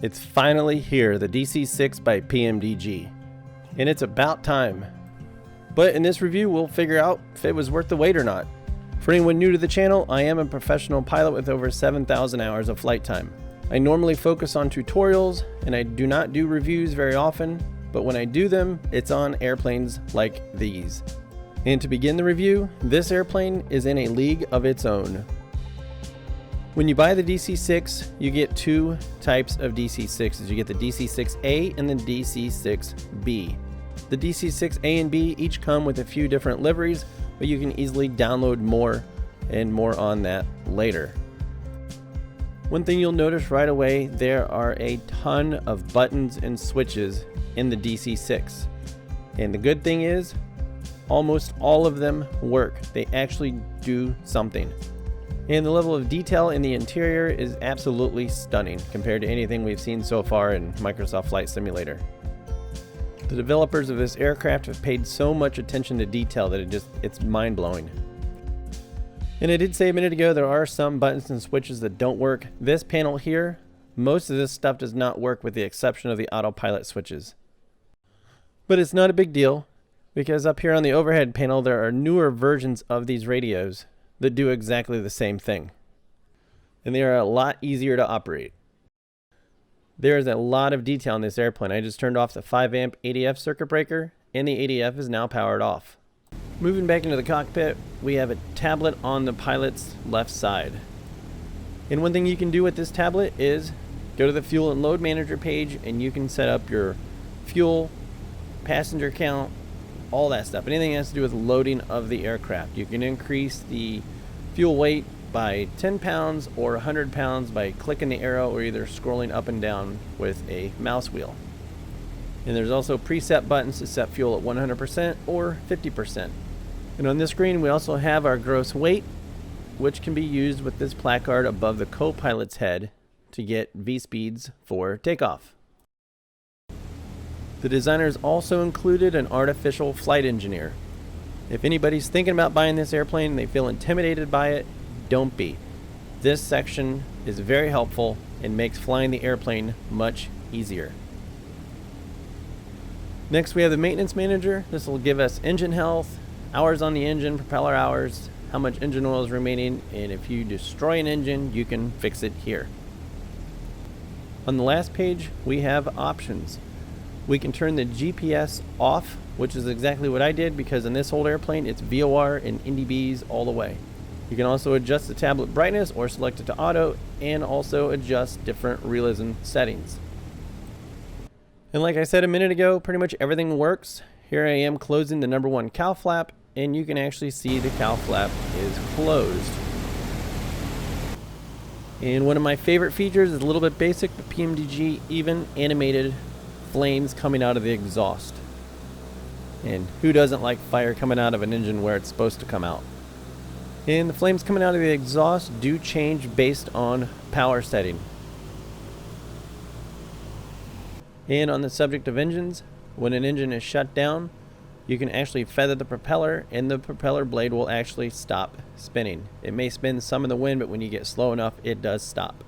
It's finally here, the DC-6 by PMDG. And it's about time. But in this review, we'll figure out if it was worth the wait or not. For anyone new to the channel, I am a professional pilot with over 7,000 hours of flight time. I normally focus on tutorials, and I do not do reviews very often, but when I do them, it's on airplanes like these. And to begin the review, this airplane is in a league of its own. When you buy the DC-6, you get two types of DC-6s. You get the DC-6A and the DC-6B. The DC-6A and B each come with a few different liveries, but you can easily download more, and more on that later. One thing you'll notice right away, there are a ton of buttons and switches in the DC-6. And the good thing is, almost all of them work. They actually do something. And the level of detail in the interior is absolutely stunning compared to anything we've seen so far in Microsoft Flight Simulator. The developers of this aircraft have paid so much attention to detail that it's mind-blowing. And I did say a minute ago there are some buttons and switches that don't work. This panel here, most of this stuff does not work with the exception of the Autopilot switches. But it's not a big deal, because up here on the overhead panel there are newer versions of these radios that do exactly the same thing. And they are a lot easier to operate. There is a lot of detail in this airplane. I just turned off the 5 amp ADF circuit breaker, and the ADF is now powered off. Moving back into the cockpit, we have a tablet on the pilot's left side. And one thing you can do with this tablet is go to the fuel and load manager page, and you can set up your fuel, passenger count, all that stuff. Anything that has to do with loading of the aircraft. You can increase the fuel weight by 10 pounds or 100 pounds by clicking the arrow or either scrolling up and down with a mouse wheel. And there's also preset buttons to set fuel at 100% or 50%. And on this screen we also have our gross weight, which can be used with this placard above the co-pilot's head to get V-speeds for takeoff. The designers also included an artificial flight engineer. If anybody's thinking about buying this airplane and they feel intimidated by it, don't be. This section is very helpful and makes flying the airplane much easier. Next we have the maintenance manager. This will give us engine health, hours on the engine, propeller hours, how much engine oil is remaining, and if you destroy an engine, you can fix it here. On the last page, we have options. We can turn the GPS off, which is exactly what I did because in this old airplane, it's VOR and NDBs all the way. You can also adjust the tablet brightness or select it to auto, and also adjust different realism settings. And like I said a minute ago, pretty much everything works. Here I am closing the number 1 cowl flap, and you can actually see the cowl flap is closed. And one of my favorite features is a little bit basic, but PMDG even animated flames coming out of the exhaust. And who doesn't like fire coming out of an engine where it's supposed to come out? And the flames coming out of the exhaust do change based on power setting. And on the subject of engines, when an engine is shut down, you can actually feather the propeller and the propeller blade will actually stop spinning. It may spin some in the wind, but when you get slow enough, it does stop.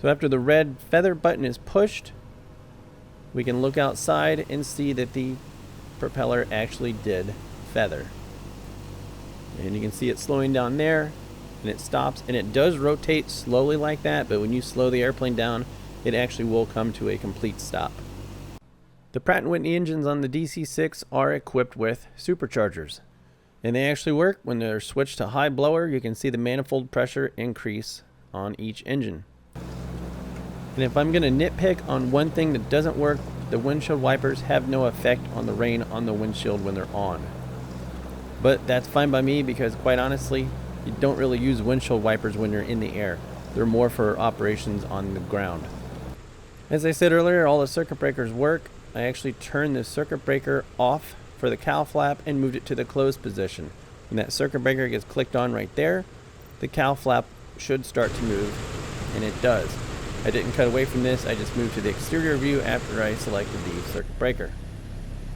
So after the red feather button is pushed, we can look outside and see that the propeller actually did feather. And you can see it slowing down there, and it stops, and it does rotate slowly like that, but when you slow the airplane down, it actually will come to a complete stop. The Pratt & Whitney engines on the DC-6 are equipped with superchargers, and they actually work. When they're switched to high blower, you can see the manifold pressure increase on each engine. And if I'm going to nitpick on one thing that doesn't work, the windshield wipers have no effect on the rain on the windshield when they're on. But that's fine by me because quite honestly, you don't really use windshield wipers when you're in the air. They're more for operations on the ground. As I said earlier, all the circuit breakers work. I actually turned the circuit breaker off for the cowl flap and moved it to the closed position. When that circuit breaker gets clicked on right there, the cowl flap should start to move, and it does. I didn't cut away from this, I just moved to the exterior view after I selected the circuit breaker.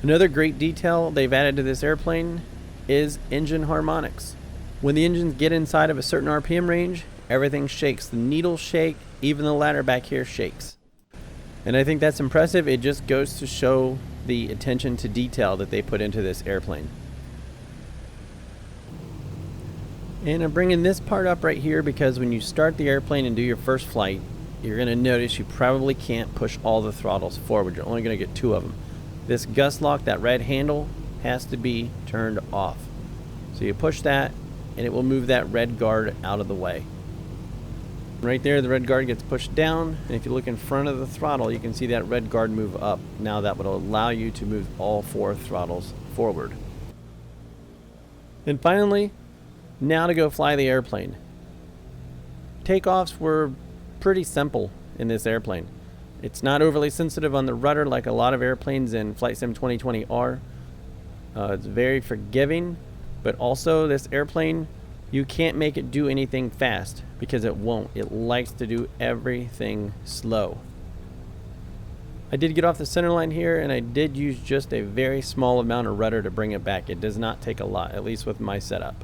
Another great detail they've added to this airplane is engine harmonics. When the engines get inside of a certain RPM range, everything shakes. The needles shake, even the ladder back here shakes. And I think that's impressive. It just goes to show the attention to detail that they put into this airplane. And I'm bringing this part up right here because when you start the airplane and do your first flight, you're going to notice you probably can't push all the throttles forward. You're only going to get 2 of them. This gust lock, that red handle, has to be turned off. So you push that and it will move that red guard out of the way. Right there, the red guard gets pushed down, and if you look in front of the throttle, you can see that red guard move up. Now that would allow you to move all 4 throttles forward. And finally, now to go fly the airplane. Takeoffs were pretty simple in this airplane. It's not overly sensitive on the rudder like a lot of airplanes in Flight Sim 2020 are. It's very forgiving, but also this airplane, you can't make it do anything fast because it won't. It likes to do everything slow. I did get off the center line here, and I did use just a very small amount of rudder to bring it back. It does not take a lot, at least with my setup.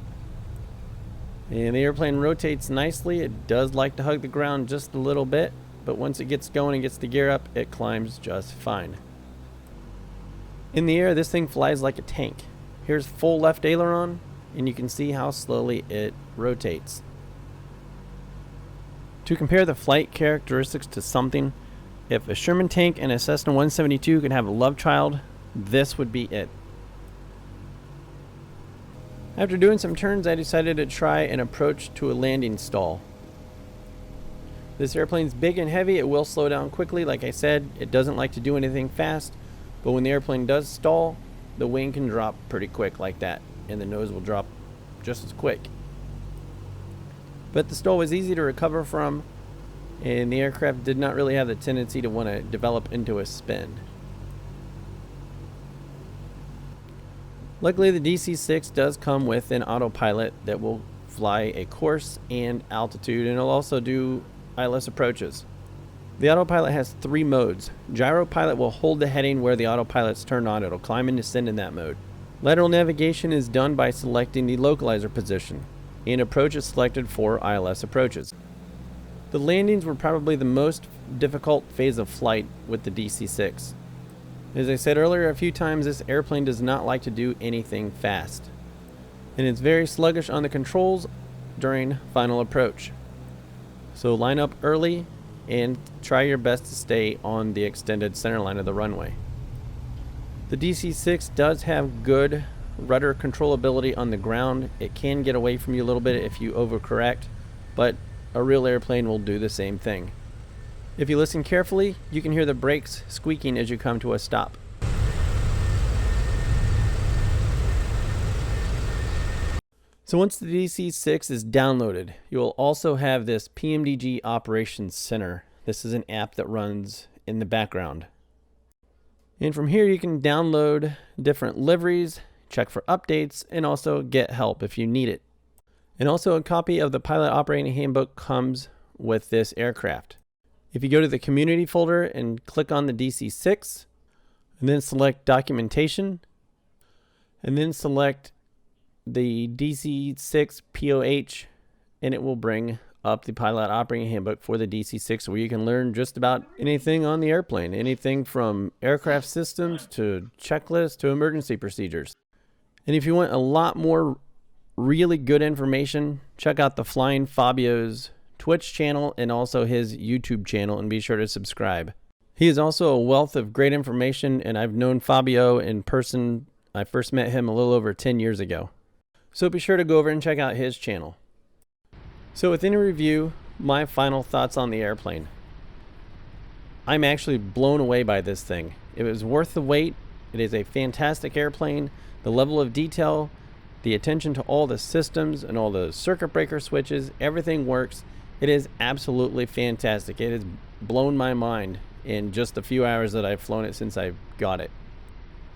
And the airplane rotates nicely. It does like to hug the ground just a little bit, but once it gets going and gets the gear up, it climbs just fine. In the air, this thing flies like a tank. Here's full left aileron, and you can see how slowly it rotates. To compare the flight characteristics to something, if a Sherman tank and a Cessna 172 could have a love child, this would be it. After doing some turns, I decided to try an approach to a landing stall. This airplane's big and heavy. It will slow down quickly. Like I said, it doesn't like to do anything fast, but when the airplane does stall, the wing can drop pretty quick like that, and the nose will drop just as quick. But the stall was easy to recover from, and the aircraft did not really have the tendency to want to develop into a spin. Luckily, the DC-6 does come with an autopilot that will fly a course and altitude, and it'll also do ILS approaches. The autopilot has 3 modes. Gyro pilot will hold the heading where the autopilot's turned on. It'll climb and descend in that mode. Lateral navigation is done by selecting the localizer position, and approach is selected for ILS approaches. The landings were probably the most difficult phase of flight with the DC-6. As I said earlier a few times, this airplane does not like to do anything fast, and it's very sluggish on the controls during final approach. So line up early and try your best to stay on the extended center line of the runway. The DC-6 does have good rudder controllability on the ground. It can get away from you a little bit if you overcorrect, but a real airplane will do the same thing. If you listen carefully, you can hear the brakes squeaking as you come to a stop. So once the DC-6 is downloaded, you will also have this PMDG Operations Center. This is an app that runs in the background. And from here you can download different liveries, check for updates, and also get help if you need it. And also a copy of the Pilot Operating Handbook comes with this aircraft. If you go to the Community folder and click on the DC-6, and then select Documentation, and then select the DC-6 POH, and it will bring up the Pilot Operating Handbook for the DC-6, where you can learn just about anything on the airplane, anything from aircraft systems to checklists to emergency procedures. And if you want a lot more really good information, check out TheFlyingFabio's Twitch channel and also his YouTube channel, and be sure to subscribe. He is also a wealth of great information, and I've known Fabio in person. I first met him a little over 10 years ago. So be sure to go over and check out his channel. So within a review, my final thoughts on the airplane. I'm actually blown away by this thing. It was worth the wait. It is a fantastic airplane. The level of detail, the attention to all the systems and all the circuit breaker switches, everything works. It is absolutely fantastic. It has blown my mind in just the few hours that I've flown it since I got it.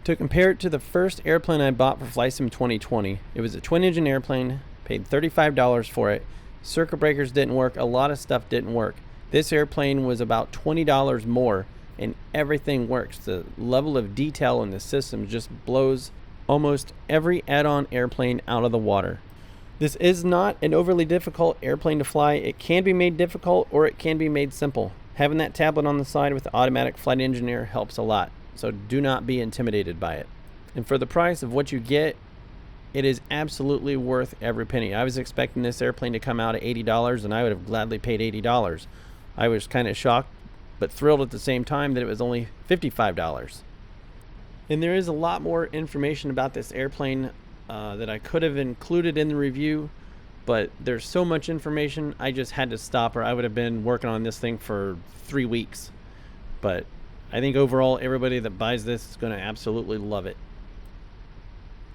To compare it to the first airplane I bought for Flight Sim 2020, it was a twin-engine airplane, paid $35 for it. Circuit breakers didn't work, a lot of stuff didn't work. This airplane was about $20 more, and everything works. The level of detail in the system just blows almost every add-on airplane out of the water. This is not an overly difficult airplane to fly. It can be made difficult or it can be made simple. Having that tablet on the side with the automatic flight engineer helps a lot, so do not be intimidated by it. And for the price of what you get, it is absolutely worth every penny. I was expecting this airplane to come out at $80, and I would have gladly paid $80. I was kind of shocked, but thrilled at the same time that it was only $55. And there is a lot more information about this airplane that I could have included in the review, but there's so much information I just had to stop, or I would have been working on this thing for 3 weeks. But I think overall everybody that buys this is going to absolutely love it.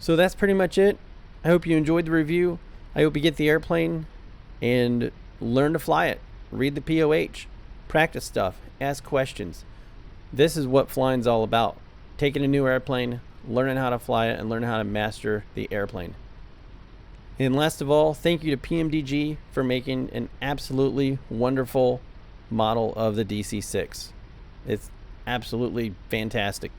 So that's pretty much it. I hope you enjoyed the review. I hope you get the airplane and learn to fly it. Read the POH, practice stuff, ask questions. This is what flying's all about. Taking a new airplane, learning how to fly it, and learning how to master the airplane. And last of all, thank you to PMDG for making an absolutely wonderful model of the DC-6. It's absolutely fantastic.